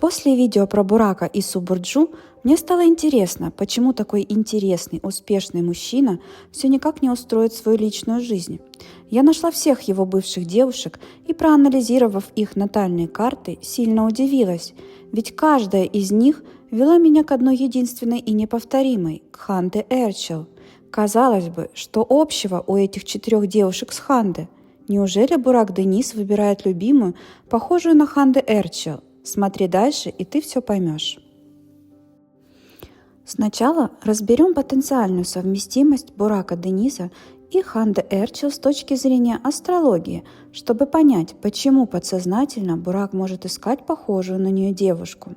После видео про Бурака и Субурджу мне стало интересно, почему такой интересный, успешный мужчина все никак не устроит свою личную жизнь. Я нашла всех его бывших девушек и, проанализировав их натальные карты, сильно удивилась, ведь каждая из них вела меня к одной единственной и неповторимой – к Ханде Эрчел. Казалось бы, что общего у этих 4 девушек с Ханде? Неужели Бурак Денис выбирает любимую, похожую на Ханде Эрчел? Смотри дальше, и ты все поймешь. Сначала разберем потенциальную совместимость Бурака Дениса и Ханде Эрчел с точки зрения астрологии, чтобы понять, почему подсознательно Бурак может искать похожую на нее девушку.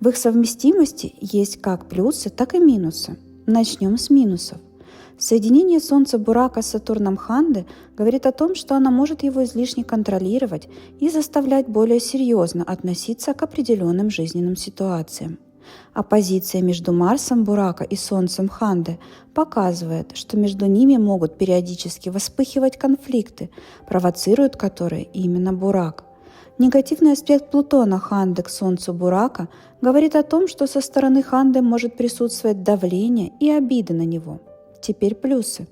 В их совместимости есть как плюсы, так и минусы. Начнем с минусов. Соединение Солнца Бурака с Сатурном Ханды говорит о том, что она может его излишне контролировать и заставлять более серьезно относиться к определенным жизненным ситуациям. Оппозиция между Марсом Бурака и Солнцем Ханды показывает, что между ними могут периодически вспыхивать конфликты, провоцирует которые именно Бурак. Негативный аспект Плутона Ханды к Солнцу Бурака говорит о том, что со стороны Ханды может присутствовать давление и обида на него. Теперь плюсы.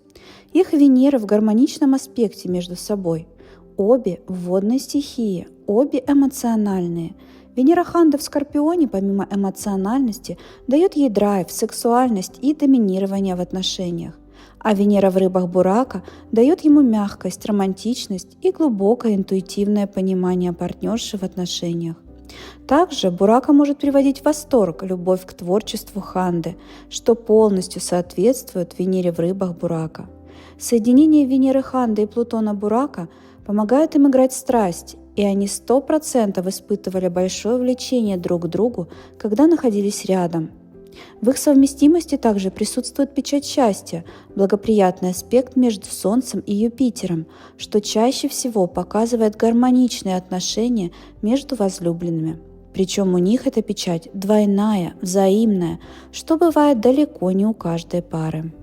Их Венеры в гармоничном аспекте между собой. Обе в водной стихии, обе эмоциональные. Венера Ханды в Скорпионе, помимо эмоциональности, дает ей драйв, сексуальность и доминирование в отношениях. А Венера в Рыбах Бурака дает ему мягкость, романтичность и глубокое интуитивное понимание партнерши в отношениях. Также Бурака может приводить в восторг любовь к творчеству Ханды, что полностью соответствует Венере в Рыбах Бурака. Соединение Венеры Ханды и Плутона Бурака помогает им играть страсть, и они 100% испытывали большое влечение друг к другу, когда находились рядом. В их совместимости также присутствует печать счастья, благоприятный аспект между Солнцем и Юпитером, что чаще всего показывает гармоничные отношения между возлюбленными. Причем у них эта печать двойная, взаимная, что бывает далеко не у каждой пары.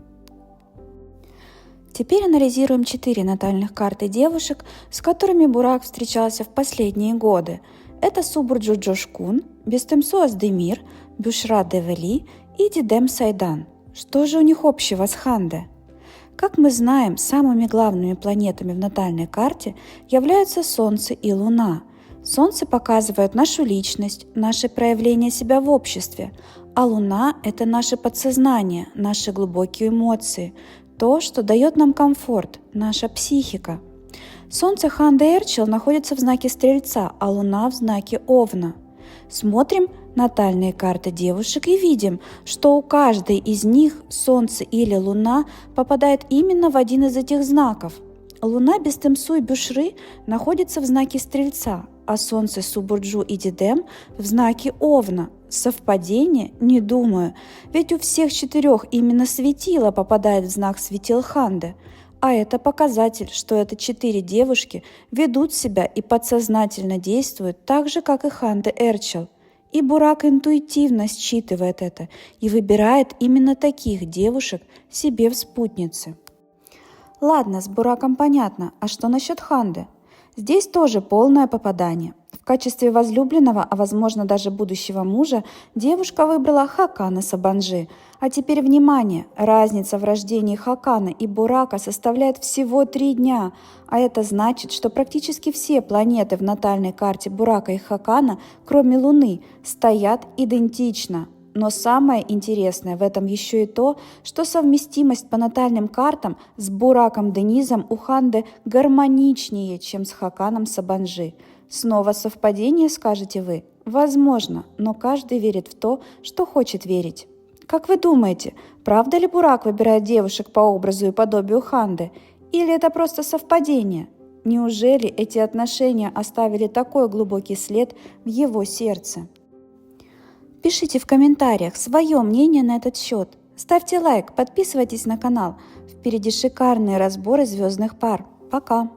Теперь анализируем 4 натальных карты девушек, с которыми Бурак встречался в последние годы. Это Субурджу Джошкун, Бестемсу Аздемир, Бюшра Девели и Дидем Сайдан. Что же у них общего с Ханде? Как мы знаем, самыми главными планетами в натальной карте являются Солнце и Луна. Солнце показывает нашу личность, наше проявление себя в обществе, а Луна – это наше подсознание, наши глубокие эмоции, то, что дает нам комфорт, наша психика. Солнце Ханде Эрчел находится в знаке Стрельца, а Луна в знаке Овна. Смотрим натальные карты девушек и видим, что у каждой из них Солнце или Луна попадает именно в один из этих знаков. Луна Бестемсу и Бюшры находится в знаке Стрельца, а Солнце Субурджу и Дидем в знаке Овна. Совпадение? Не думаю, ведь у всех 4 именно светило попадает в знак светил Ханды. А это показатель, что это 4 девушки ведут себя и подсознательно действуют так же, как и Ханде Эрчел. И Бурак интуитивно считывает это и выбирает именно таких девушек себе в спутницы. Ладно, с Бураком понятно, а что насчет Ханды? Здесь тоже полное попадание. В качестве возлюбленного, а возможно даже будущего мужа, девушка выбрала Хакана Сабанжи. А теперь внимание, разница в рождении Хакана и Бурака составляет всего 3 дня, а это значит, что практически все планеты в натальной карте Бурака и Хакана, кроме Луны, стоят идентично. Но самое интересное в этом еще и то, что совместимость по натальным картам с Бураком Денизом у Ханды гармоничнее, чем с Хаканом Сабанжи. Снова совпадение, скажете вы? Возможно, но каждый верит в то, что хочет верить. Как вы думаете, правда ли Бурак выбирает девушек по образу и подобию Ханды? Или это просто совпадение? Неужели эти отношения оставили такой глубокий след в его сердце? Пишите в комментариях свое мнение на этот счет. Ставьте лайк, подписывайтесь на канал. Впереди шикарные разборы звездных пар. Пока!